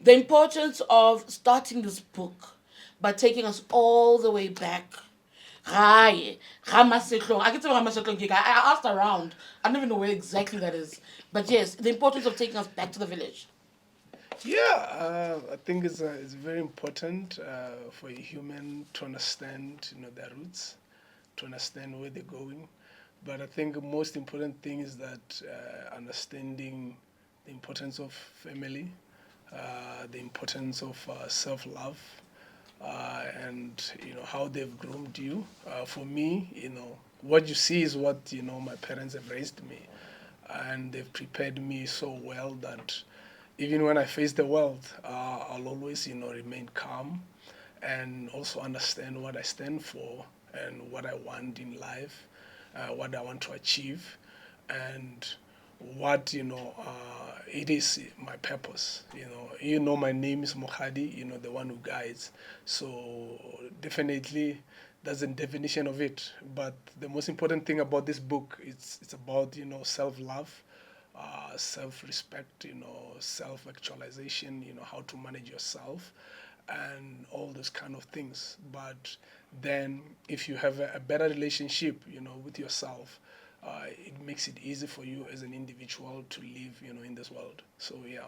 The importance of starting this book by taking us all the way back. Gae, Ramasetlong. I get to Ramasetlong. I asked around. I don't even know where exactly that is. But yes, the importance of taking us back to the village. Yeah, I think it's very important for a human to understand, their roots, to understand where they're going. But I think the most important thing is that understanding the importance of family, the importance of self-love, and how they've groomed you. For me, what you see is what my parents have raised me, and they've prepared me so well that even when I face the world, I'll always remain calm and also understand what I stand for and what I want in life, what I want to achieve, and what it is my purpose. My name is Mohadi, the one who guides. So definitely that's the definition of it. But the most important thing about this book, it's about self-love, self-respect, self-actualization, how to manage yourself, and all those kind of things. But then, if you have a better relationship, with yourself, it makes it easy for you as an individual to live, in this world. So yeah.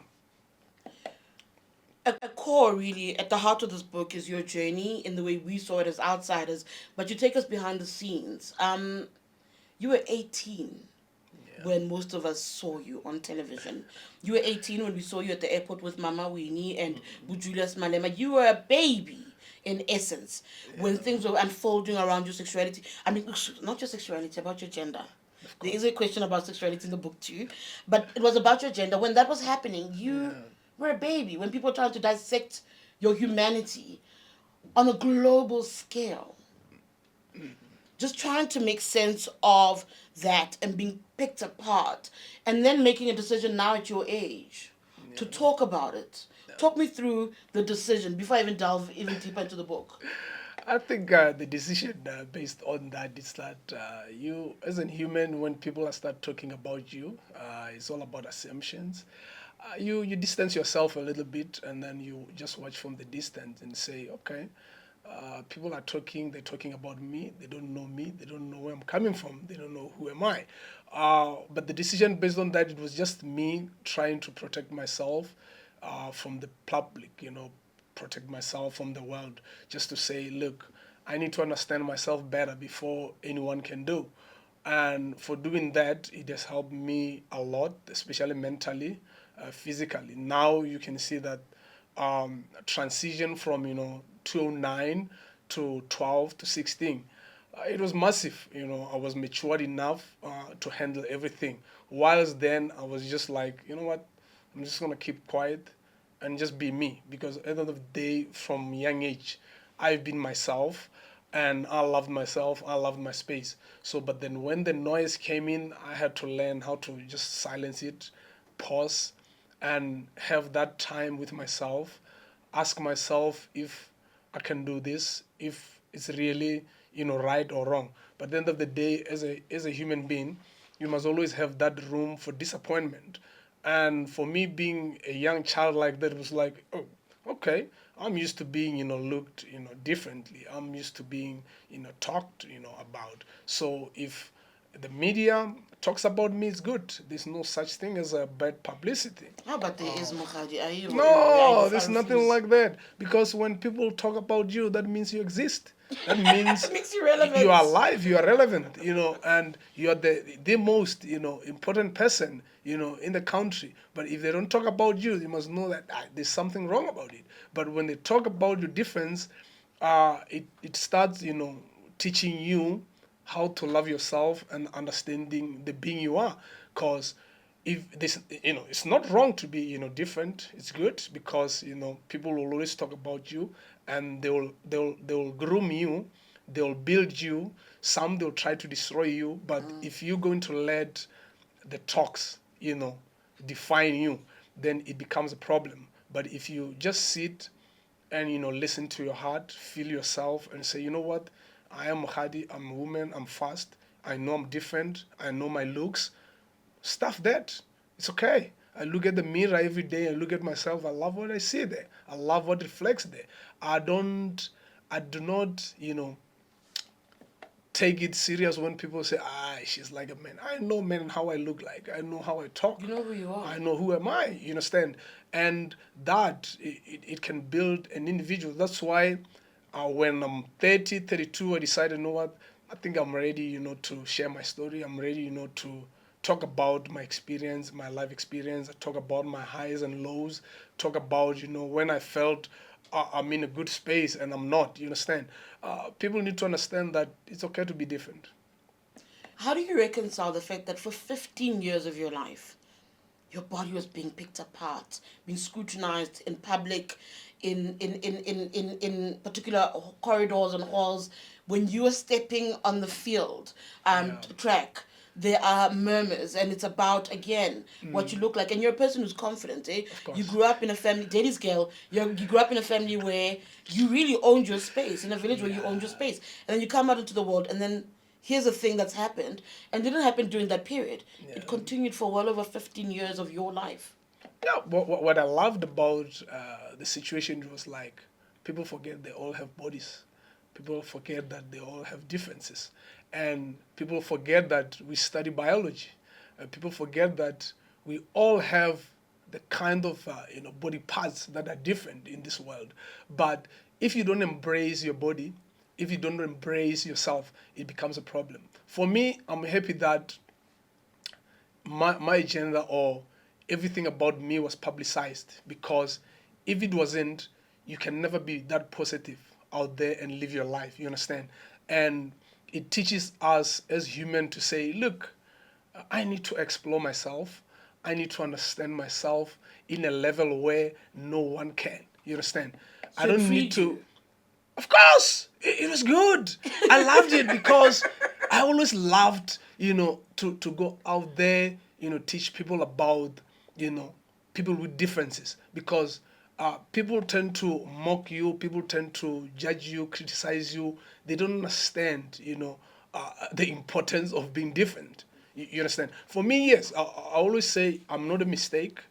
At the core, really, at the heart of this book is your journey in the way we saw it as outsiders, but you take us behind the scenes. You were 18 Yeah. when most of us saw you on television. You were 18 when we saw you at the airport with Mama Winnie and Julius Malema. You were a baby, in essence, when Yeah, things were unfolding around your sexuality. I mean, not your sexuality, about your gender. of There is course. a question about sexuality in the book too, but it was about your gender. When that was happening, you Yeah. were a baby. When people tried to dissect your humanity on a global scale, just trying to make sense of that and being picked apart and then making a decision now at your age to Yeah. talk about it. Yeah. Talk me through the decision before I even delve even deeper into the book. I think the decision based on that is that you, as a human, when people start talking about you, it's all about assumptions. You distance yourself a little bit, and then you just watch from the distance and say, okay, people are talking. They're talking about me. They don't know me. They don't know where I'm coming from. They don't know who am I. But the decision based on that, it was just me trying to protect myself from the public. Protect myself from the world. Just to say, look, I need to understand myself better before anyone can do. And for doing that, it has helped me a lot, especially mentally, physically. Now you can see that transition from 209 to 12 to 16. It was massive. I was matured enough to handle everything. Whilst then, I was just like, you know what, I'm just gonna keep quiet and just be me, because at the end of the day, from young age, I've been myself, and I loved myself. I loved my space. So, but then when the noise came in, I had to learn how to just silence it, pause, and have that time with myself. Ask myself if I can do this, if it's really right or wrong. But at the end of the day, as a human being, you must always have that room for disappointment. And for me, being a young child like that, it was like, oh, okay, I'm used to being, looked, differently. I'm used to being, talked, about. So if the media talks about me, it's good. There's no such thing as a bad publicity. How about there is Mokhaji? No, I there's nothing refuse. like that. Because when people talk about you, that means you exist. That means It makes you you are relevant. alive, you are relevant, and you are the most, important person, in the country. But if they don't talk about you, you must know that there's something wrong about it. But when they talk about your difference, it starts, teaching you how to love yourself and understanding the being you are. Because if this, it's not wrong to be, different. It's good, because people will always talk about you, and they will groom you, they'll build you. Some, they'll try to destroy you. But if you're going to let the talks, define you, then it becomes a problem. But if you just sit and listen to your heart, feel yourself, and say, you know what, I am Hadi, I'm a woman, I'm fast, I know I'm different, I know my looks, stuff that, it's okay. I look at the mirror every day and look at myself. I love what I see there. I love what reflects there. I don't, I do not, take it serious when people say, she's like a man. I know men how I look like. I know how I talk. You know who you are. I know who am I. You understand? And that, it can build an individual. That's why when I'm 30, 32, I decided, you know what? I think I'm ready, to share my story. I'm ready, to talk about my experience, my life experience. I talk about my highs and lows. Talk about, when I felt I'm in a good space and I'm not. You understand? People need to understand that it's okay to be different. How do you reconcile the fact that for 15 years of your life, your body was being picked apart, being scrutinized in public, in particular corridors and halls? When you are stepping on the field, Yeah. track, there are murmurs, and it's about again what you Mm, look like. And you're a person who's confident. of You course. grew up in a family, Daddy's girl. You grew up in a family where you really owned your space, in a village where you owned your Yeah. space, and then you come out into the world, and then here's a thing that's happened, and didn't happen during that period. Yeah. It continued for well over 15 years of your life. Yeah, what I loved about the situation was like people forget they all have bodies. People forget that they all have differences. And people forget that we study biology. People forget that we all have the kind of body parts that are different in this world. But if you don't embrace your body, if you don't embrace yourself, it becomes a problem. For me, I'm happy that my agenda or everything about me was publicized, because if it wasn't, you can never be that positive out there and live your life. You understand? And it teaches us as human to say, look, I need to explore myself. I need to understand myself in a level where no one can. You understand? I So it don't need freed to. you. Of course, it was good. I loved it because I always loved, to go out there, teach people about, people with differences. Because people tend to mock you, people tend to judge you, criticize you. They don't understand, the importance of being different. You understand? For me, yes, I always say I'm not a mistake.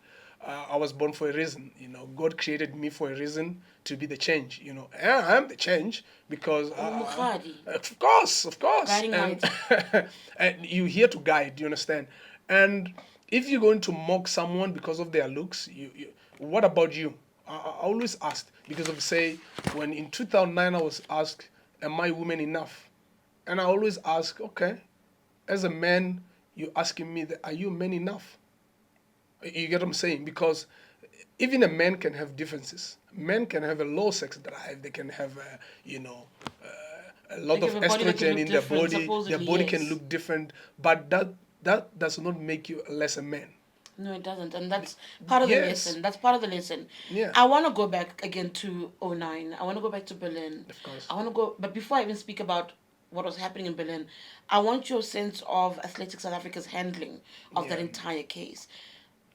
I was born for a reason. God created me for a reason to be the change. And I am the change because, Umkhadi, of course, guiding and light. and you're here to guide. You understand? And if you're going to mock someone because of their looks, what about you? I always asked because of say when in 2009 I was asked, "Am I woman enough?" And I always ask, okay, as a man, you're asking me that, are you man enough? You get what I'm saying? Because even a man can have differences. Men can have a low sex drive. They can have, a lot Like you of have a body that can estrogen look in their different, body. Their supposedly, body can yes. look different, but that does not make you less a man. No, it doesn't. And that's part of the Yes, lesson. That's part of the lesson. yeah, I want to go back again to '09. I want to go back to Berlin. of course, I want to go, but before I even speak about what was happening in Berlin, I want your sense of Athletic South Africa's handling of that yeah, entire case.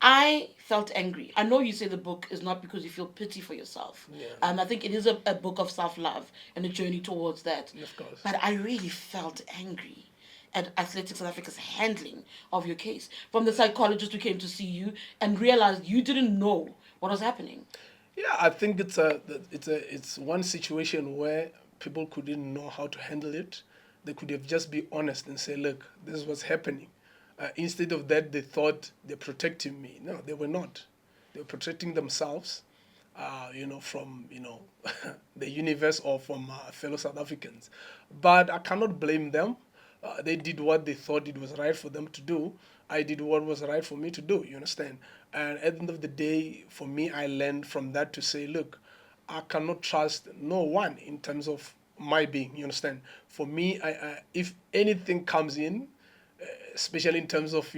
I felt angry. I know you say the book is not because you feel pity for yourself. yeah, I think it is a book of self love and a journey towards that. of course. But I really felt angry at Athletic South Africa's handling of your case. From the psychologist who came to see you and realized you didn't know what was happening. Yeah, I think it's one situation where people couldn't know how to handle it. They could have just be honest and say, "Look, this is what's happening." Instead of that, they thought they're protecting me. No, they were not. They were protecting themselves, from the universe or from fellow South Africans. But I cannot blame them. They did what they thought it was right for them to do. I did what was right for me to do. You understand? And at the end of the day, for me, I learned from that to say, look, I cannot trust no one in terms of my being. You understand? For me, if anything comes in, especially in terms of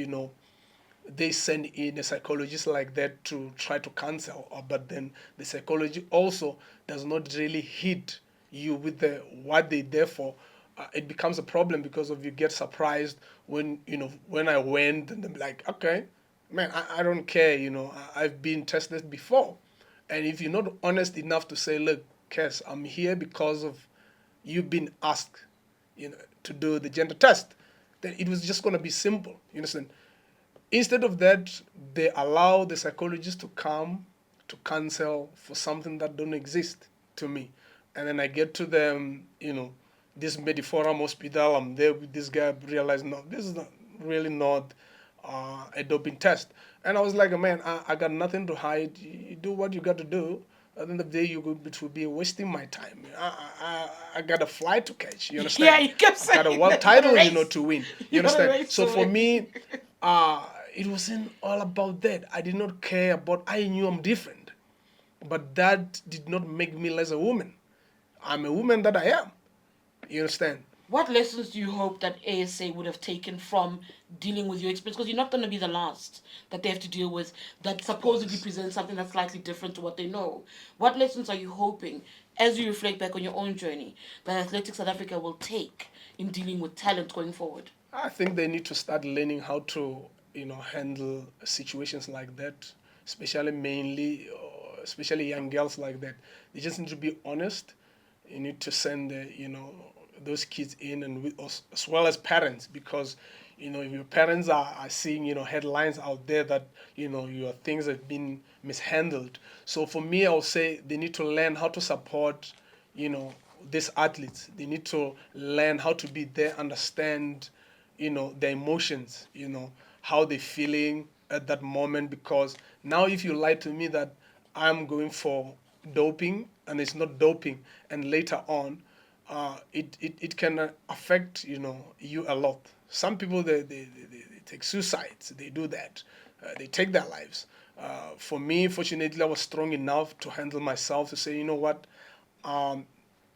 they send in a psychologist like that to try to counsel, but then the psychology also does not really hit you with the what they there for. It becomes a problem because of you get surprised when when I went and I'm like, okay, man, I don't care. I've been tested before, and if you're not honest enough to say, look, Cass, I'm here because of you've been asked, to do the gender test, then it was just gonna be simple. You understand? Instead of that, they allow the psychologist to come to counsel for something that don't exist to me. And then I get to them, this Mediforum hospital, I'm there with this guy, realize, no, this is not really not a doping test. And I was like, man, I got nothing to hide. You do what you got to do. At the end of the day, it will be wasting my time. I got a flight to catch. You Yeah, understand? you kept I got a saying world that you got a title, race. to win. You You got a understand? race So to for win. me, it wasn't all about that. I did not care about. I knew I'm different, but that did not make me less a woman. I'm a woman that I am. You understand? What lessons do you hope that ASA would have taken from dealing with your experience? Because you're not going to be the last that they have to deal with that Of supposedly course. presents something that's slightly different to what they know. What lessons are you hoping, as you reflect back on your own journey, that Athletics South Africa will take in dealing with talent going forward? I think they need to start learning how to, handle situations like that, especially mainly, especially young girls like that. They just need to be honest. You need to send, those kids in, and with us, as well as parents, because, if your parents are seeing, headlines out there that, your things have been mishandled. So for me, I'll say they need to learn how to support, you know, these athletes. They need to learn how to be there, understand, their emotions, how they're feeling at that moment. Because now, if you lie to me that I'm going for doping and it's not doping, and later on, it can affect, you a lot. Some people, they take suicides, they do that, they take their lives. For me, fortunately, I was strong enough to handle myself, to say, you know what, um,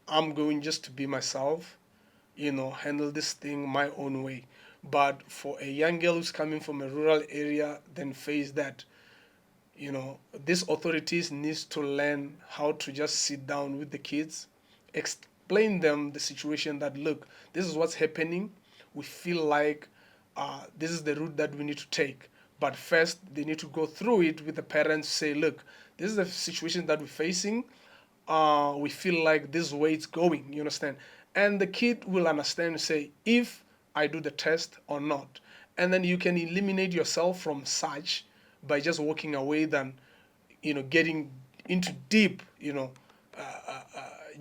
I'm going just to be myself, handle this thing my own way. But for a young girl who's coming from a rural area, then face that, these authorities needs to learn how to just sit down with the kids, explain them the situation, that look, this is what's happening. We feel like this is the route that we need to take. But first, they need to go through it with the parents, say, look, this is the situation that we're facing. We feel like this is where it's going, you understand? And the kid will understand, say, if I do the test or not. And then you can eliminate yourself from such by just walking away than, getting into deep,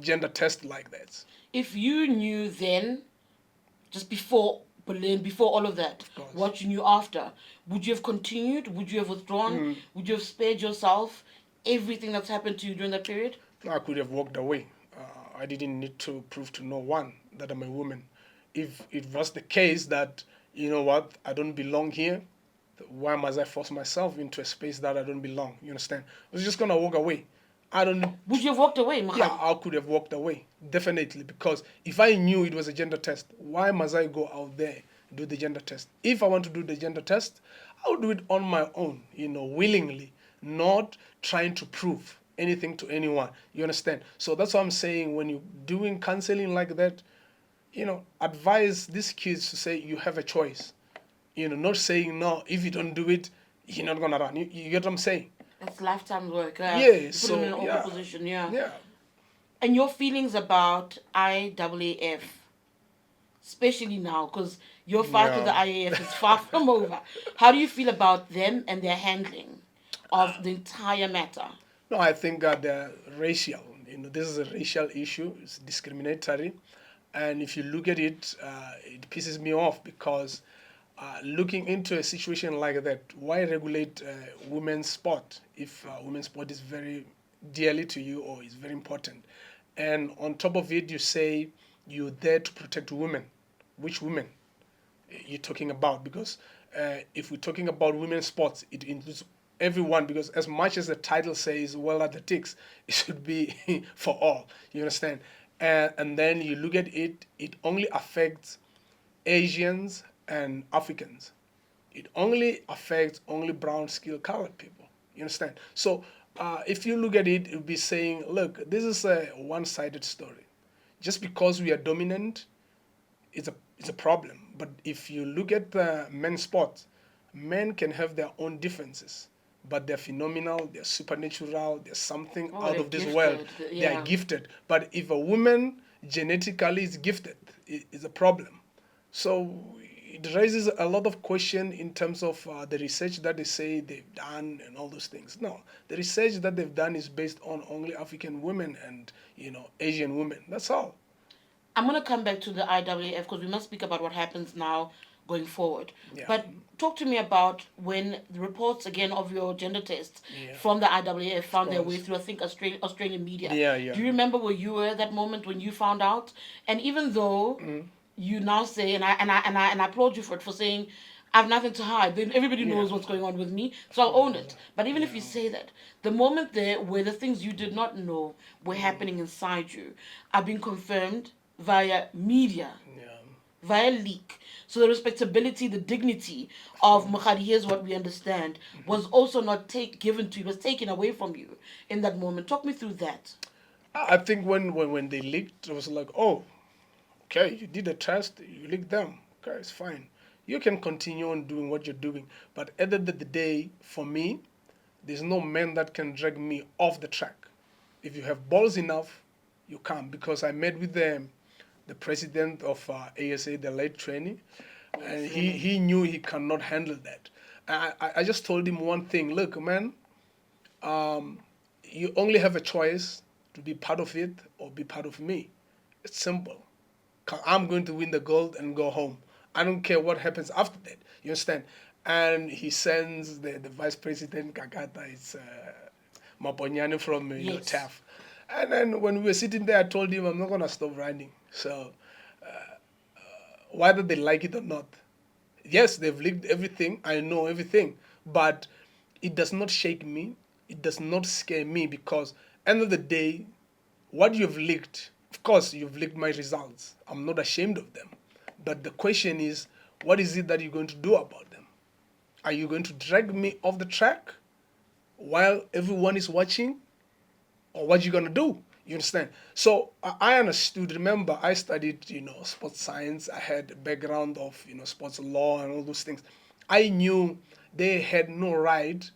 gender test like that. If you knew then, just before Berlin, before all of that, Of course. what you knew after, would you have continued? Would you have withdrawn? Would you have spared yourself everything that's happened to you during that period? I could have walked away. I didn't need to prove to no one that I'm a woman. If it was the case that, you know what, I don't belong here, why must I force myself into a space that I don't belong? You understand? I was just gonna walk away. I don't. Would you have walked away, Yeah, Mahadi? I could have walked away, definitely, because if I knew it was a gender test, why must I go out there and do the gender test? If I want to do the gender test, I would do it on my own, willingly, not trying to prove anything to anyone. You understand? So that's what I'm saying. When you're doing counseling like that, advise these kids to say you have a choice. Not saying no, if you don't do it, you're not gonna run. You get what I'm saying? That's lifetime work. Yeah. You put them in an So awkward yeah, position, yeah. yeah. And your feelings about IAAF, especially now, because your fight with Yeah. the IAAF is far from over. How do you feel about them and their handling of the entire matter? No, I think they're racial. This is a racial issue. It's discriminatory, and if you look at it, it pisses me off because looking into a situation like that, why regulate women's sport if women's sport is very dearly to you or is very important? And on top of it, you say you're there to protect women. Which women you're talking about? Because if we're talking about women's sports, it includes everyone. Because as much as the title says World Athletics, it should be for all. You understand? And then you look at it, it only affects Asians and Africans. It only affects only brown skill colored people. You understand? So if you look at it, it will be saying, look, this is a one-sided story. Just because we are dominant, it's a problem. But if you look at the men's sport, men can have their own differences, but they're phenomenal, they're supernatural, they're something Oh, out they're of this world. gifted. They are Yeah. gifted. But if a woman genetically is gifted, it's a problem. So it raises a lot of question in terms of the research that they say they've done and all those things. No, the research that they've done is based on only African women and Asian women. That's all. I'm going to come back to the IAAF because we must speak about what happens now going forward. Yeah. But talk to me about when the reports again of your gender tests Yeah. from the IAAF found their way course. through, I think, Australian media. Yeah, yeah. Do you remember where you were at that moment when you found out? And even though you now say, and I applaud you for it, for saying, I have nothing to hide. Then everybody knows Yeah. what's going on with me, so I'll own it. But even if you Yeah. say that, the moment there where the things you did not know were happening inside you are being confirmed via media, Yeah. via leak. So the respectability, the dignity of Mukhadi, here's what we understand, was also not given to you, was taken away from you in that moment. Talk me through that. I think when they leaked, it was like, oh, okay, you did a test, you leaked them. Okay, it's fine. You can continue on doing what you're doing. But at the end of the day, for me, there's no man that can drag me off the track. If you have balls enough, you come. Because I met with the president of ASA, the late trainee, and Yes, he knew he cannot handle that. I just told him one thing. Look, man, you only have a choice to be part of it or be part of me. It's simple. I'm going to win the gold and go home. I don't care what happens after that. You understand? And he sends the vice president, Kakata, it's Maponyane from yes. TAF. And then when we were sitting there, I told him I'm not going to stop running. So whether they like it or not, yes, they've leaked everything. I know everything. But it does not shake me. It does not scare me because end of the day, what you've leaked, of course, you've leaked my results. I'm not ashamed of them. But the question is, what is it that you're going to do about them? Are you going to drag me off the track while everyone is watching? Or what you going to do? You understand? So I understood. Remember, I studied, sports science. I had a background of, sports law and all those things. I knew they had no right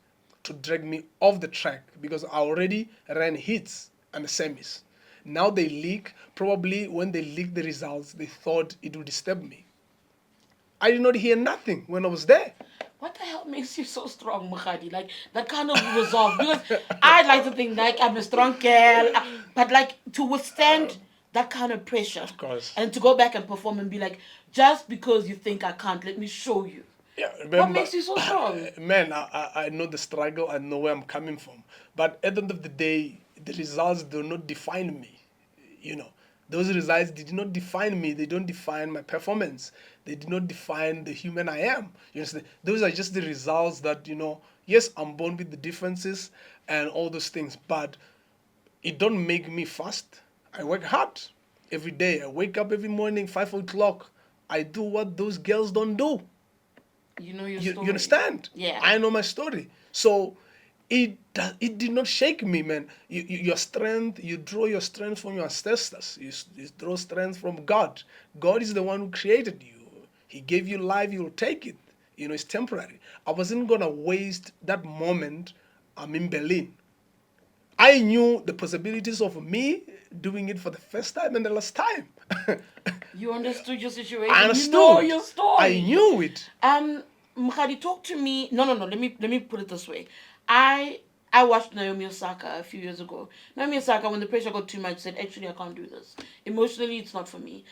to drag me off the track because I already ran hits and the semis. Now they leak. Probably when they leaked the results, they thought it would disturb me. I did not hear nothing when I was there. What the hell makes you so strong, Mukhadi? Like that kind of resolve. Because I'd like to think like I'm a strong girl, but like to withstand that kind of pressure Of course. and to go back and perform and be like, just because you think I can't, let me show you. Yeah, What remember, makes you so strong? man, I know the struggle, I know where I'm coming from. But at the end of the day, the results do not define me. You know, those results did not define me. They don't define my performance. They did not define the human I am. You understand? Those are just the results that, yes, I'm born with the differences and all those things. But it don't make me fast. I work hard every day. I wake up every morning, 5 o'clock. I do what those girls don't do. You know your You story. understand? Yeah. I know my story. So it did not shake me, man. Your strength, you draw your strength from your ancestors. You draw strength from God. God is the one who created you. He gave you life, you'll take it. It's temporary. I wasn't gonna waste that moment. I'm in Berlin. I knew the possibilities of me doing it for the first time and the last time. You understood your situation. I You know understood. your story. I knew it. Mkhadi, talk to me. No, no, no. Let me put it this way. I watched Naomi Osaka a few years ago. Naomi Osaka, when the pressure got too much, said, "Actually, I can't do this. Emotionally, it's not for me."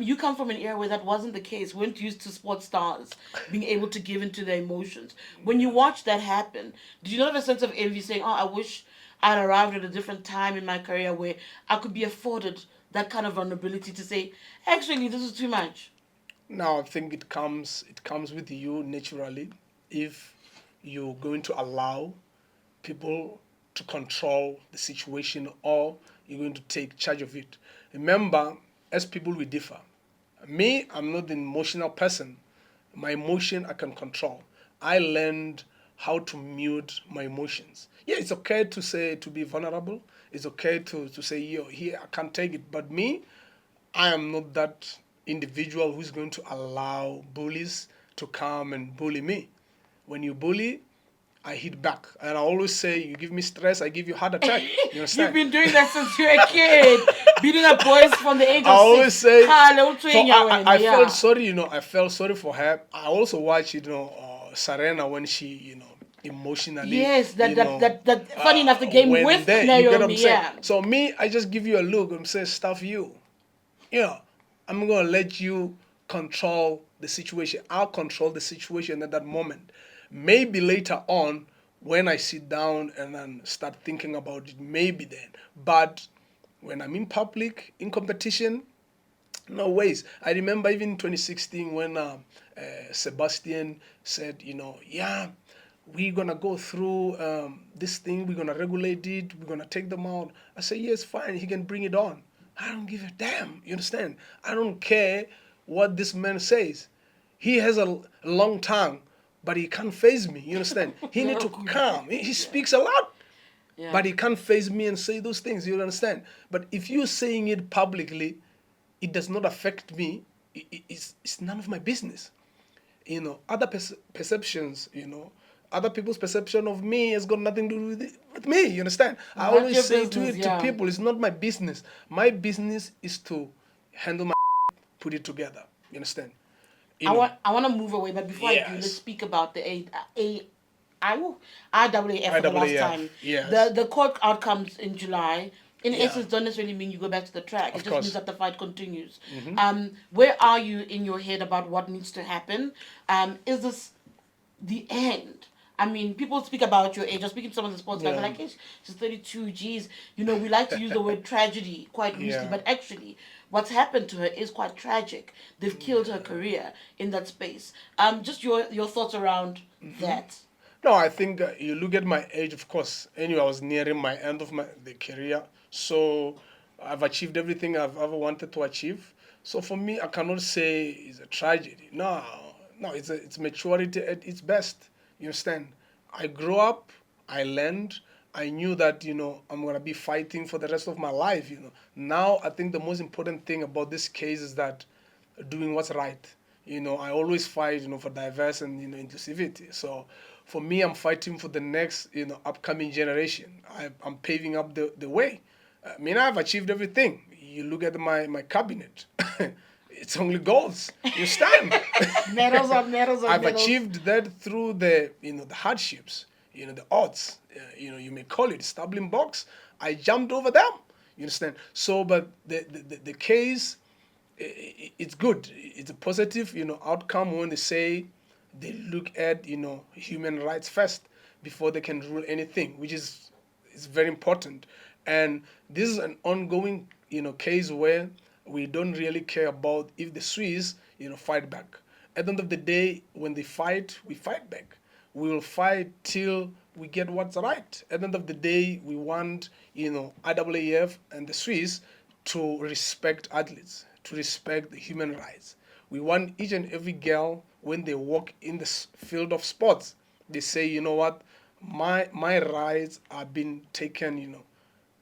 You come from an era where that wasn't the case. We weren't used to sports stars being able to give into their emotions. When you watch that happen, did you not have a sense of envy, saying, "Oh, I wish I'd arrived at a different time in my career where I could be afforded that kind of vulnerability to say, actually, this is too much." Now I think it comes with you naturally if you're going to allow people to control the situation or you're going to take charge of it. Remember, as people we differ. Me, I'm not an emotional person. My emotion I can control. I learned how to mute my emotions. Yeah, it's okay to say to be vulnerable. It's okay to say, yo, here I can't take it. But me, I am not that individual who's going to allow bullies to come and bully me. When you bully, I hit back. And I always say, you give me stress, I give you heart attack. You You've understand? been doing that since you were a kid, beating up boys from the age I of always 6. say, Hello, so train your way, I yeah. felt sorry, I felt sorry for her. I also watched, Serena when she, emotionally, Yes, that. Funny enough, the game when with there, you get what I'm Naomi, saying? yeah. So me, I just give you a look and say, stuff you. Yeah, I'm gonna let you control the situation. I'll control the situation at that moment. Maybe later on, when I sit down and then start thinking about it, maybe then. But when I'm in public, in competition, no ways. I remember even in 2016 when Sebastian said, yeah, we're gonna go through this thing, we're gonna regulate it, we're gonna take them out. I said, yes, fine, he can bring it on. I don't give a damn. You understand? I don't care what this man says. He has a long tongue, but he can't phase me. You understand? He need to calm. He speaks a lot, Yeah. but he can't face me and say those things. You understand? But if you're saying it publicly, it does not affect me. It's none of my business. Other perceptions, other people's perception of me has got nothing to do with me. You understand? I Not always your say business, to yeah. people, it's not my business. My business is to handle my put it together. You understand? I want to move away, but before I do, let's Yes. speak about the IAAF for the last IAAF. time. The Yes. the court outcomes in July, in Yeah. essence, don't necessarily mean you go back to the track. It Of just means course. that the fight continues. Hmm. Where are you in your head about what needs to happen? Is this the end? I mean, people speak about your age. I was speaking to some of the sports guys. They're Yeah. like, "Hey, she's 32. Geez, we like to use the word tragedy quite loosely, Yeah. but actually, what's happened to her is quite tragic. They've killed her career in that space. Just your thoughts around that. No, I think you look at my age, of course. Anyway, I was nearing my end of the career, so I've achieved everything I've ever wanted to achieve. So for me, I cannot say it's a tragedy. No, no, it's maturity at its best. You understand? I grew up, I learned, I knew that I'm gonna be fighting for the rest of my life. Now I think the most important thing about this case is that doing what's right. I always fight, for diverse and inclusivity. So for me, I'm fighting for the next, upcoming generation. I'm paving up the way. I mean, I've achieved everything. You look at my cabinet. It's only goals. You stand. Medals on medals on I've medals. achieved that through the hardships, the odds. You may call it stumbling blocks. I jumped over them. You understand? So, but the case, it's good. It's a positive, outcome when they say they look at, human rights first before they can rule anything, which is very important. And this is an ongoing, case where we don't really care about if the Swiss, fight back. At the end of the day, when they fight, we fight back. We will fight till we get what's right. At the end of the day, we want, IAAF and the Swiss to respect athletes, to respect the human rights. We want each and every girl, when they walk in the field of sports, they say, you know what, my rights are being taken,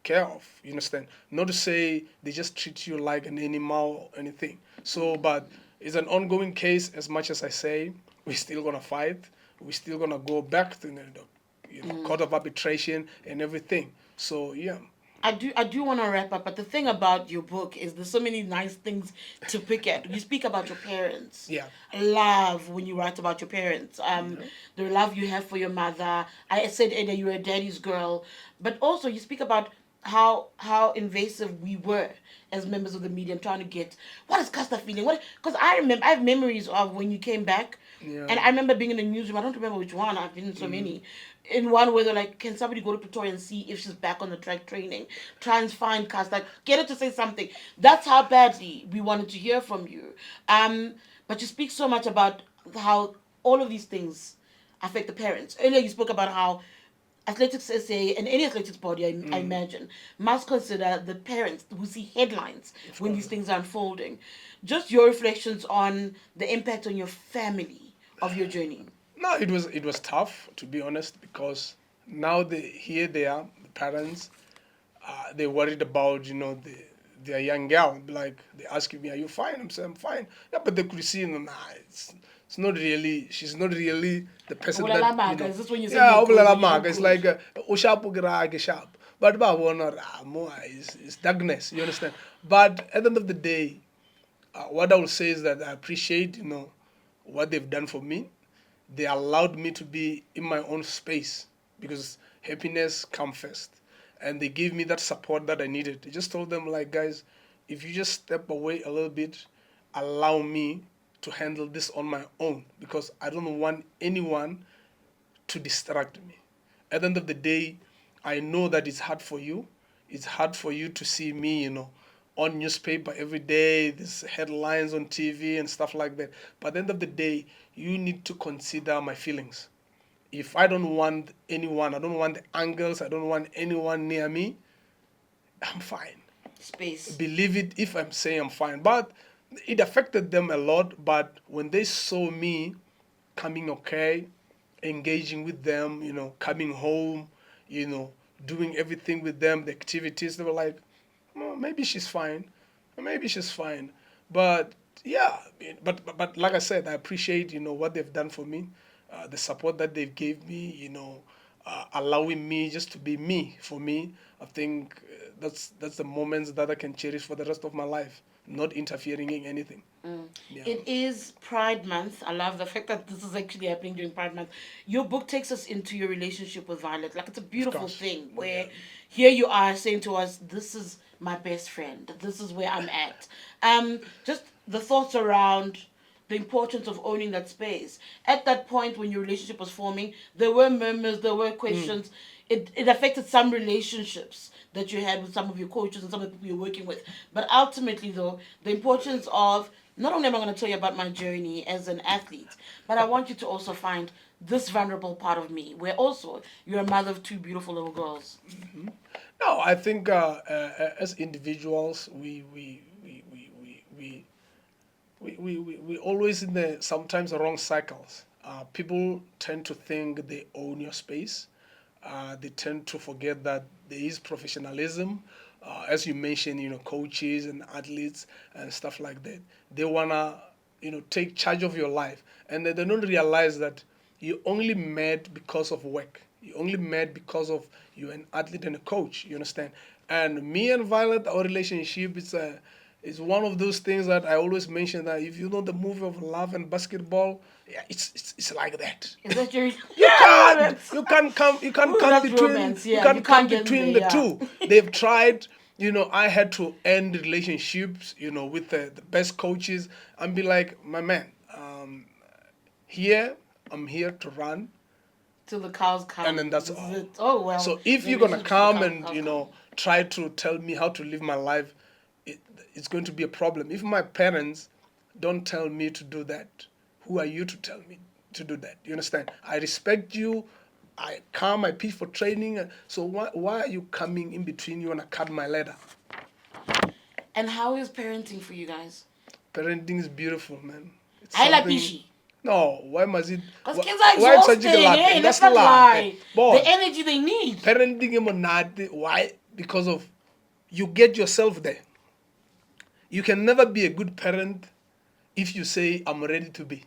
care of. You understand? Not to say they just treat you like an animal or anything. So, but it's an ongoing case. As much as I say, we're still gonna fight. We're still gonna go back to the court of arbitration and everything. So yeah. I do want to wrap up, but the thing about your book is there's so many nice things to pick at. You speak about your parents. Yeah. I love when you write about your parents. Yeah. The love you have for your mother. I said earlier you're a daddy's girl, but also you speak about how invasive we were as members of the media and trying to get what is Costa feeling. What, because I have memories of when you came back, Yeah. and I remember being in the newsroom. I don't remember which one. I've been in so many. In one where they're like, can somebody go to Pretoria and see if she's back on the track training? Try and find Cass, like get her to say something. That's how badly we wanted to hear from you. But you speak so much about how all of these things affect the parents. Earlier you spoke about how Athletics SA and any athletics body, I imagine, must consider the parents who see headlines when these things are unfolding. Just your reflections on the impact on your family of your journey. No, it was tough, to be honest, because now they are the parents. They're worried about their young girl. Like they ask me, "Are you fine?" I'm saying, "I'm fine." Yeah, but they could see, nah, it's she's not really the person that, Bolela you maka, know. is this when you say Yeah, you're o good bolela when you're not maaka. It's good? like o sharp o kry-a ke sharp, but ba bona gore mo is darkness, you understand. But at the end of the day, what I will say is that I appreciate, you know, what they've done for me. They allowed me to be in my own space because happiness come first, and they gave me that support that I needed. I just told them, like, guys, if you just step away a little bit, allow me to handle this on my own, because I don't want anyone to distract me. At the end of the day, I know that it's hard for you. It's hard for you to see me, you know, on newspaper every day, these headlines on TV and stuff like that. But at the end of the day, you need to consider my feelings. If I don't want anyone, I don't want the angles, I don't want anyone near me, I'm fine. Space. Believe it if I'm saying I'm fine. But it affected them a lot. But when they saw me coming okay, engaging with them, you know, coming home, you know, doing everything with them, the activities, they were like, oh, maybe she's fine. Maybe she's fine. But yeah, but like I said, I appreciate, you know, what they've done for me, the support that they've gave me, you know, allowing me just to be me. For me, I think that's the moments that I can cherish for the rest of my life, not interfering in anything. Yeah. It is Pride Month. I love the fact that this is actually happening during Pride Month. Your book takes us into your relationship with Violet. Like, it's a Of beautiful course. thing where Yeah. here you are saying to us, this is my best friend. This is where I'm at. Just the thoughts around the importance of owning that space. At that point when your relationship was forming, there were murmurs, there were questions. It affected some relationships that you had with some of your coaches and some of the people you're working with. But ultimately, though, the importance of not only am I going to tell you about my journey as an athlete, but I want you to also find this vulnerable part of me, where also you're a mother of two beautiful little girls. No, I think as individuals, we always in the sometimes wrong cycles. People tend to think they own your space. They tend to forget that there is professionalism. As you mentioned, you know, coaches and athletes and stuff like that. They wanna, you know, take charge of your life, and they don't realize that you only met because of work. You only met because of you're an athlete and a coach. You understand? And me and Violet, our relationship is one of those things that I always mention, that if you know the movie of love and basketball, yeah, it's like that. Is that your You I love can't. it. You can't Ooh, come that's between. romance. You Yeah, you can't come can't get in there. between the Yeah. two. They've tried. You know, I had to end relationships. You know, with the best coaches, and be like, my man, here I'm here to run, Till the cows and come. then that's This is all. it. Oh well. So if The you're gonna relationship till the come cows, and, cows you come. know, try to tell me how to live my life, it, it's going to be a problem. If my parents don't tell me to do that, who are you to tell me to do that? You understand? I respect you. I come, I pitch for training. So why are you coming in between? You wanna cut my ladder? And how is parenting for you guys? Parenting is beautiful, man. It's I like something. Pishi. No, why must it? Because Why, kids are why it's such a exhausting. lot? Hey, let's That's not lot. lie. Boy, The energy they need. parenting is not. Why? Because of you get yourself there. You can never be a good parent if you say I'm ready to be.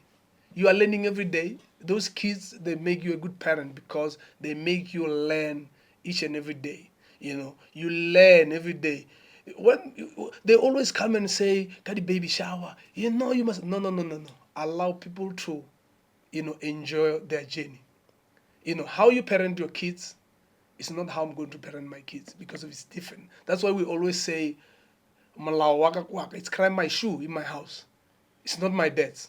You are learning every day. Those kids, they make you a good parent because they make you learn each and every day. You know, you learn every day. They always come and say, "Got the baby shower." You know, you must. No, no, no, no, no. Allow people to, you know, enjoy their journey. You know, how you parent your kids is not how I'm going to parent my kids, because of it's different. That's why we always say, "Malaw waka kwaka." It's crying my shoe in my house. It's not my dad's.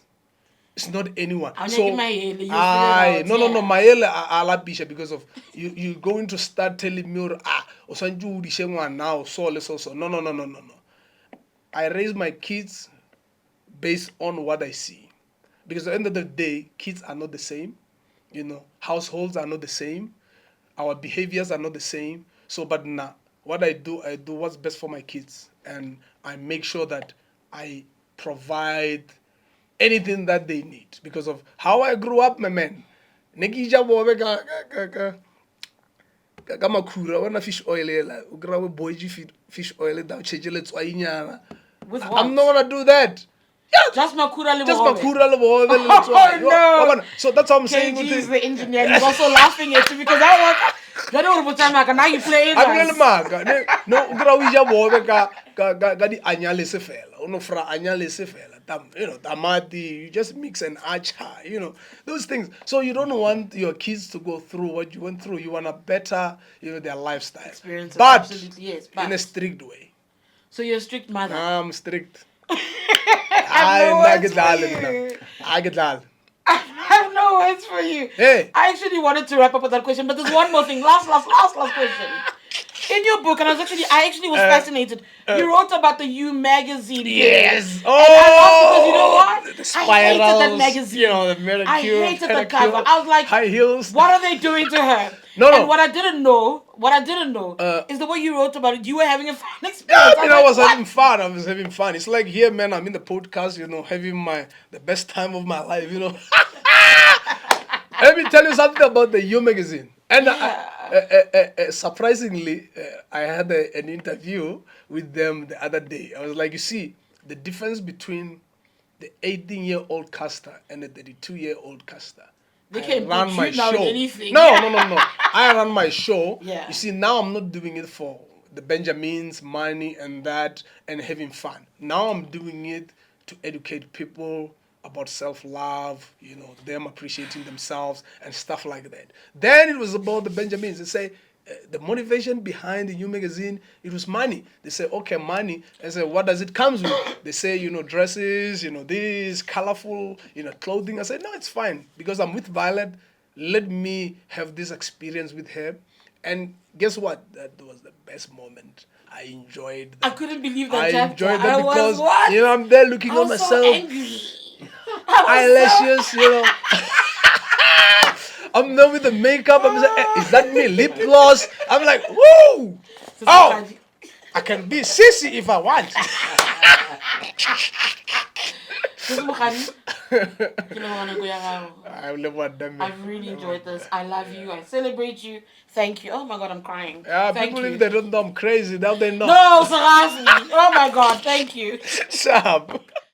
It's not anyone. I'm making So my hair. You'll figure it I out. no no no Yeah. maele ala bisha, because of you going to start telling me o sanju di shengwa now so no. I raise my kids based on what I see, because at the end of the day, kids are not the same. You know, households are not the same. Our behaviors are not the same. So, but now, what I do what's best for my kids, and I make sure that I provide anything that they need because of how I grew up, my man. Negija bobe ka makhura wana fish oil ela o kry-a boiji fish oil da o tšhetše letswainyana. With I'm not what? gonna do that. Just Makura Just Libohobe. makura le bobe le Oh, letswai. no. So that's what I'm saying. KG with is the- the engineer. He's also laughing at you because I was. Now you play a bolele us. maaka no o kry-a o ija bobe ka di anyalese fela o no fra anyalese fela tamati, you just mix and acha, those things. So you don't want your kids to go through what you went through. You want a better, their lifestyle. Experiences, But absolutely, yes. in a But strict way. so you're a strict mother. I'm strict. I have no words for you. I get that. I have no words for you. Hey. I actually wanted to wrap up with that question, but there's one more thing. Last question. In your book, and I actually was fascinated. You wrote about the You magazine. Yes. And I love because you know what? The I hated that spirals, magazine. the manicure, I hated the pedicure, cover. I was like, high heels. what are they doing to her? No. And what I didn't know is the way you wrote about it. You were having a fun Yeah, experience. I was like, having fun. I was having fun. It's like here, man. I'm in the podcast, having the best time of my life. Let me tell you something about the You magazine. And surprisingly, I had an interview with them the other day. I was like, you see, the difference between the 18-year-old caster and the 32-year-old caster. They can't run put my you now in show. anything. No. I run my show. Yeah. You see, now I'm not doing it for the Benjamins, money, and that, and having fun. Now I'm doing it to educate people about self-love, them appreciating themselves and stuff like that. Then it was about the Benjamins. They say the motivation behind the new magazine, it was money. They say, okay, money. I say, what does it comes with? They say, dresses, this colorful, clothing. I said, no, it's fine because I'm with Violet. Let me have this experience with her. And guess what? That was the best moment. I enjoyed that. I couldn't believe that I chapter. enjoyed that because, what? I'm there looking I on was myself. so angry. Eyelashes, I'm there with the makeup. I'm like, is that me? Lip gloss. I'm like, woo! Oh, I can be sissy if I want. I've really enjoyed this. I love you. I celebrate you. Thank you. Oh my God, I'm crying. Yeah, thank people you. if they don't know I'm crazy, now they know. No, Sarasmi. Oh my God, thank you. Sharp.